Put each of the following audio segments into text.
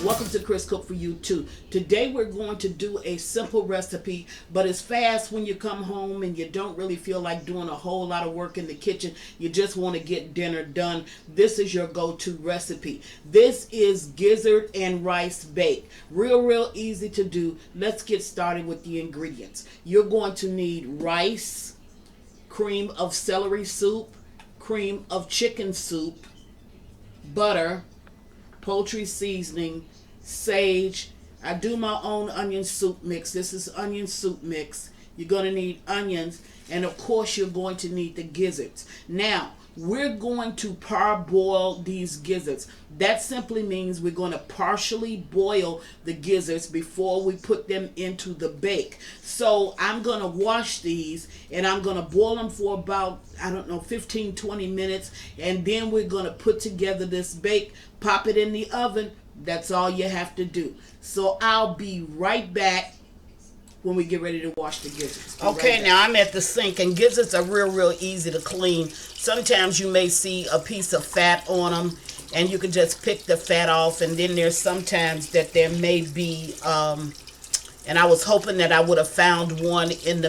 Welcome to Chris Cook for You Too. Today we're going to do a simple recipe, but it's fast when you come home and you don't really feel like doing a whole lot of work in the kitchen. You just want to get dinner done. This is your go-to recipe. This is gizzard and rice bake. Real easy to do. Let's get started with the ingredients. You're going to need rice, cream of celery soup, cream of chicken soup, butter, poultry seasoning, sage. I do my own onion soup mix. This is onion soup mix. You're going to need onions, and of course you're going to need the gizzards. Now, we're going to parboil these gizzards. That simply means we're going to partially boil the gizzards before we put them into the bake. So I'm going to wash these and I'm going to boil them for about, 15-20 minutes, and then we're going to put together this bake, pop it in the oven. That's all you have to do. So I'll be right back when we get ready to wash the gizzards. Okay, now I'm at the sink, and gizzards are real easy to clean. Sometimes you may see a piece of fat on them, and you can just pick the fat off. And then there's sometimes that there may be, and I was hoping that I would have found one in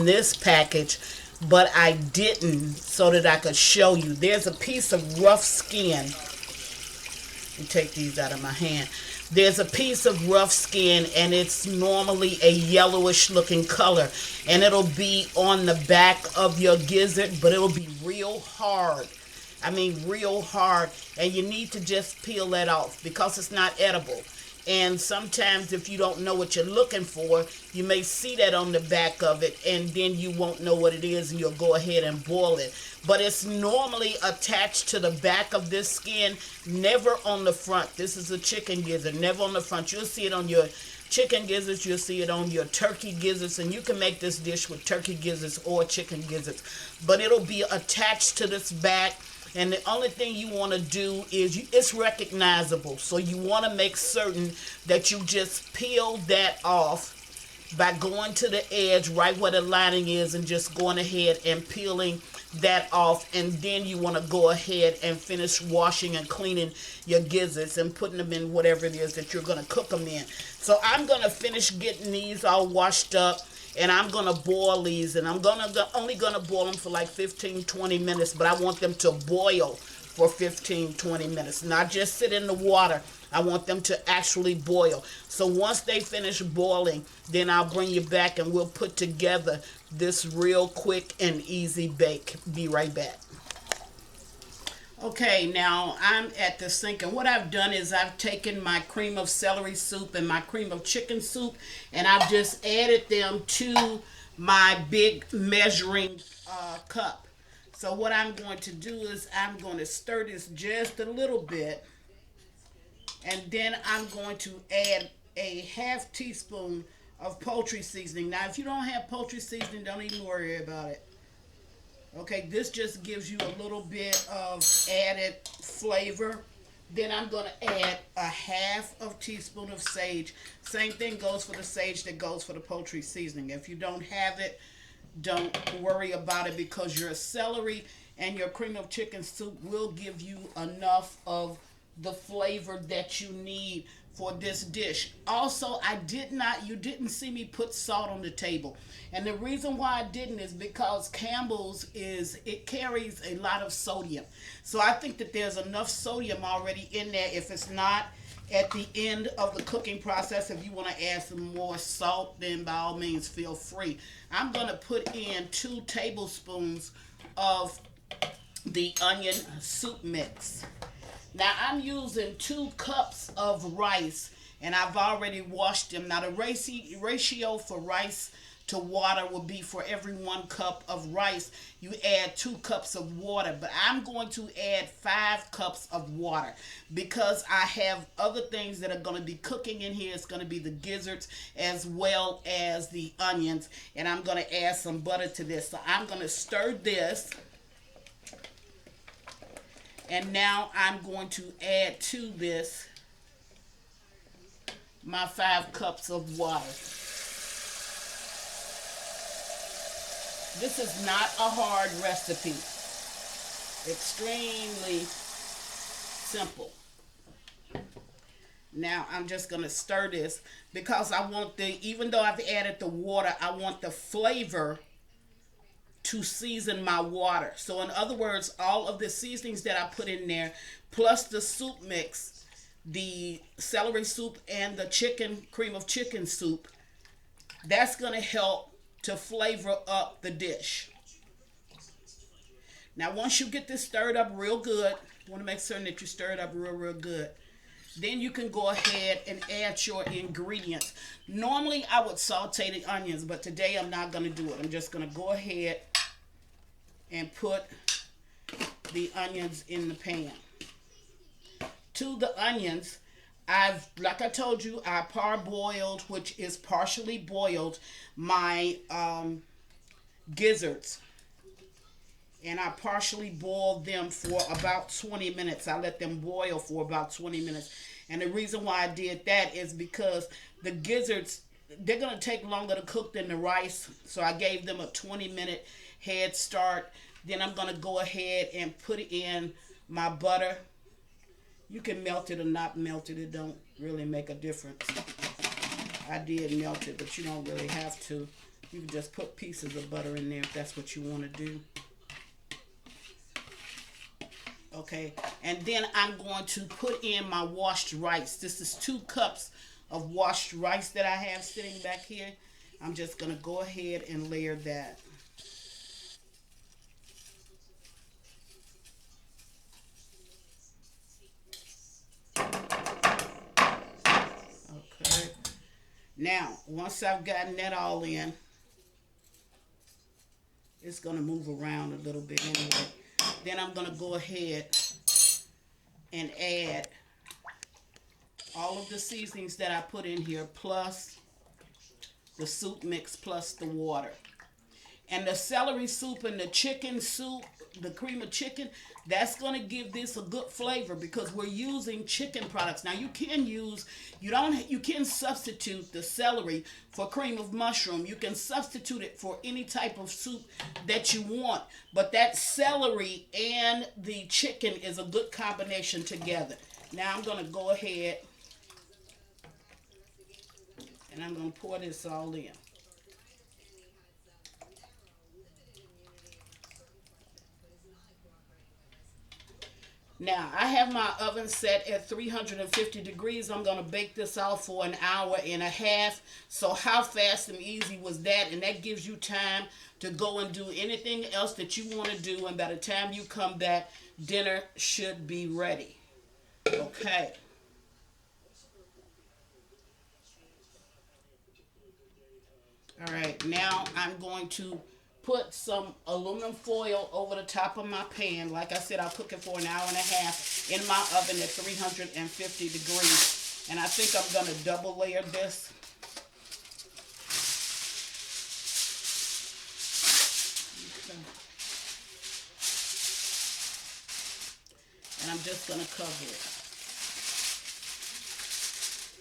this package, but I didn't, so that I could show you. There's a piece of rough skin. Let me take these out of my hand. There's a piece of rough skin, and it's normally a yellowish looking color, and it'll be on the back of your gizzard, but it'll be real hard. I mean real hard, and you need to just peel that off because it's not edible. And sometimes if you don't know what you're looking for, you may see that on the back of it, and then you won't know what it is, and you'll go ahead and boil it. But it's normally attached to the back of this skin, never on the front. This is a chicken gizzard, never on the front. You'll see it on your chicken gizzards, you'll see it on your turkey gizzards, and you can make this dish with turkey gizzards or chicken gizzards. But it'll be attached to this back. And the only thing you want to do is, it's recognizable. So you want to make certain that you just peel that off by going to the edge right where the lining is and just going ahead and peeling that off. And then you want to go ahead and finish washing and cleaning your gizzards and putting them in whatever it is that you're going to cook them in. So I'm going to finish getting these all washed up, and I'm going to boil these, and I'm only going to boil them for like 15-20 minutes, but I want them to boil for 15-20 minutes, not just sit in the water. I want them to actually boil. So once they finish boiling, then I'll bring you back and we'll put together this real quick and easy bake. Be right back. Okay, now I'm at the sink, and what I've done is I've taken my cream of celery soup and my cream of chicken soup, and I've just added them to my big measuring cup. So what I'm going to do is I'm going to stir this just a little bit, and then I'm going to add a half teaspoon of poultry seasoning. Now, if you don't have poultry seasoning, don't even worry about it. Okay, this just gives you a little bit of added flavor. Then I'm going to add a half of teaspoon of sage. Same thing goes for the sage that goes for the poultry seasoning. If you don't have it, don't worry about it, because your celery and your cream of chicken soup will give you enough of the flavor that you need for this dish. Also, you didn't see me put salt on the table. And the reason why I didn't is because Campbell's it carries a lot of sodium. So I think that there's enough sodium already in there. If it's not, at the end of the cooking process, if you want to add some more salt, then by all means feel free. I'm going to put in 2 tablespoons of the onion soup mix. Now I'm using 2 cups of rice, and I've already washed them. Now the ratio for rice to water will be, for every 1 cup of rice, you add 2 cups of water. But I'm going to add 5 cups of water because I have other things that are going to be cooking in here. It's going to be the gizzards as well as the onions, and I'm going to add some butter to this. So I'm going to stir this. And now I'm going to add to this my 5 cups of water. This is not a hard recipe. Extremely simple. Now I'm just going to stir this because I want even though I've added the water, I want the flavor to season my water. So in other words, all of the seasonings that I put in there, plus the soup mix, the celery soup and the cream of chicken soup, that's going to help to flavor up the dish. Now once you get this stirred up real good, you want to make certain that you stir it up real good. Then you can go ahead and add your ingredients. Normally I would saute the onions, but today I'm not going to do it. I'm just going to go ahead and put the onions in the pan. To the onions, like I told you, I parboiled, which is partially boiled, my gizzards. And I partially boiled them for about 20 minutes. I let them boil for about 20 minutes. And the reason why I did that is because the gizzards, they're going to take longer to cook than the rice. So I gave them a 20-minute head start. Then I'm going to go ahead and put in my butter. You can melt it or not melt it. It don't really make a difference. I did melt it, but you don't really have to. You can just put pieces of butter in there if that's what you want to do. Okay, and then I'm going to put in my washed rice. This is 2 cups of washed rice that I have sitting back here. I'm just going to go ahead and layer that. Okay. Now, once I've gotten that all in, it's going to move around a little bit anyway. Then I'm going to go ahead and add all of the seasonings that I put in here, plus the soup mix, plus the water. And the celery soup and the chicken soup, the cream of chicken, that's going to give this a good flavor because we're using chicken products. Now you can substitute the celery for cream of mushroom. You can substitute it for any type of soup that you want. But that celery and the chicken is a good combination together. Now I'm going to go ahead and I'm going to pour this all in. Now, I have my oven set at 350 degrees. I'm going to bake this out for an hour and a half. So how fast and easy was that? And that gives you time to go and do anything else that you want to do. And by the time you come back, dinner should be ready. Okay. All right. Now I'm going to put some aluminum foil over the top of my pan. Like I said, I'll cook it for an hour and a half in my oven at 350 degrees. And I think I'm going to double layer this. Okay. And I'm just going to cover it.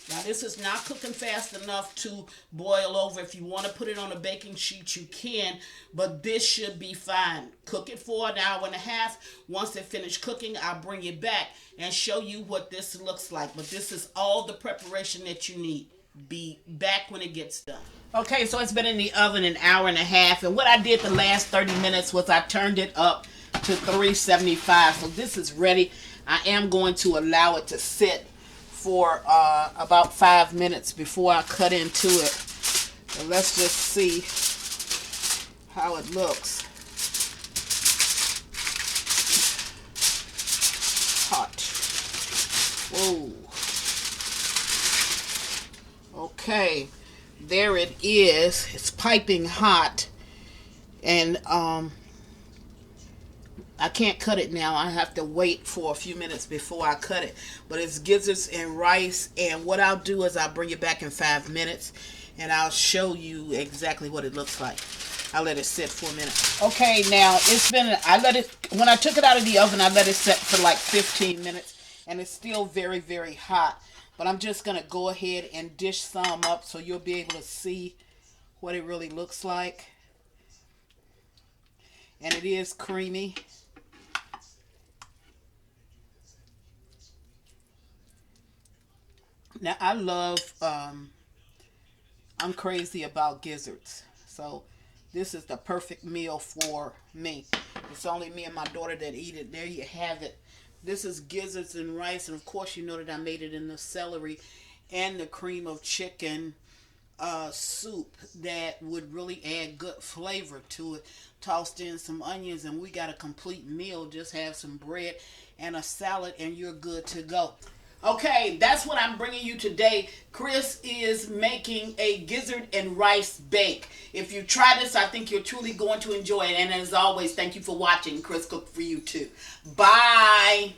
Now this is not cooking fast enough to boil over. If you want to put it on a baking sheet, you can, but this should be fine. Cook it for an hour and a half. Once it finished cooking, I'll bring it back and show you what this looks like. But this is all the preparation that you need. Be back when it gets done. Okay, so it's been in the oven an hour and a half, and what I did the last 30 minutes was I turned it up to 375. So this is ready. I am going to allow it to sit for about 5 minutes before I cut into it. So let's just see how it looks. Hot. Whoa. Okay, there it is. It's piping hot, and I can't cut it now. I have to wait for a few minutes before I cut it. But it's gizzards and rice. And what I'll do is I'll bring it back in 5 minutes. And I'll show you exactly what it looks like. I'll let it sit for a minute. Okay, now when I took it out of the oven, I let it set for like 15 minutes. And it's still very, very hot. But I'm just going to go ahead and dish some up so you'll be able to see what it really looks like. And it is creamy. Now I love, I'm crazy about gizzards. So this is the perfect meal for me. It's only me and my daughter that eat it. There you have it. This is gizzards and rice. And of course, you know that I made it in the celery and the cream of chicken soup that would really add good flavor to it. Tossed in some onions, and we got a complete meal. Just have some bread and a salad, and you're good to go. Okay, that's what I'm bringing you today. Chris is making a gizzard and rice bake. If you try this, I think you're truly going to enjoy it. And as always, thank you for watching. Chris cooked for you too. Bye.